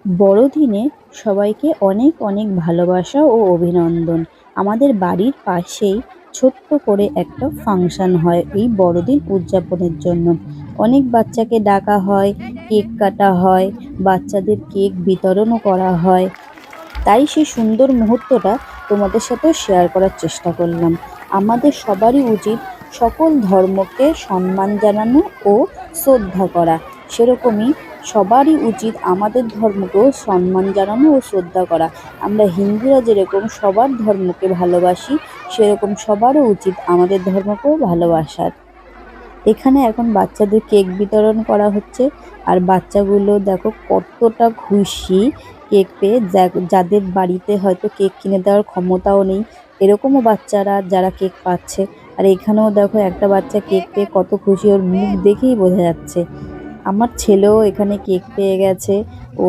বড়দিনে সবাইকে অনেক অনেক ভালোবাসা ও অভিনন্দন। আমাদের বাড়ির পাশেই ছোট্ট করে একটা ফাংশন হয় এই বড়দিন উদযাপনের জন্য। অনেক বাচ্চাকে ডাকা হয়, কেক কাটা হয়, বাচ্চাদের কেক বিতরণও করা হয়। তাই সেই সুন্দর মুহূর্তটা তোমাদের সাথেও শেয়ার করার চেষ্টা করলাম। আমাদের সবারই উচিত সকল ধর্মকে সম্মান জানানো ও শ্রদ্ধা করা। সেরকমই সবারই উচিত আমাদের ধর্মকেও সম্মান জানানো ও শ্রদ্ধা করা। আমরা হিন্দুরা যেরকম সবার ধর্মকে ভালোবাসি, সেরকম সবারও উচিত আমাদের ধর্মকেও ভালোবাসার। এখানে এখন বাচ্চাদের কেক বিতরণ করা হচ্ছে। আর বাচ্চাগুলো দেখো কতটা খুশি কেক পেয়ে। যাদের বাড়িতে হয়তো কেক কিনে দেওয়ার ক্ষমতাও নেই, এরকমও বাচ্চারা যারা কেক পাচ্ছে। আর এখানেও দেখো একটা বাচ্চা কেক পেয়ে কত খুশি, ওর মুখ দেখেই বোঝা যাচ্ছে। আমার ছেলেও এখানে কেক পেয়ে গেছে। ও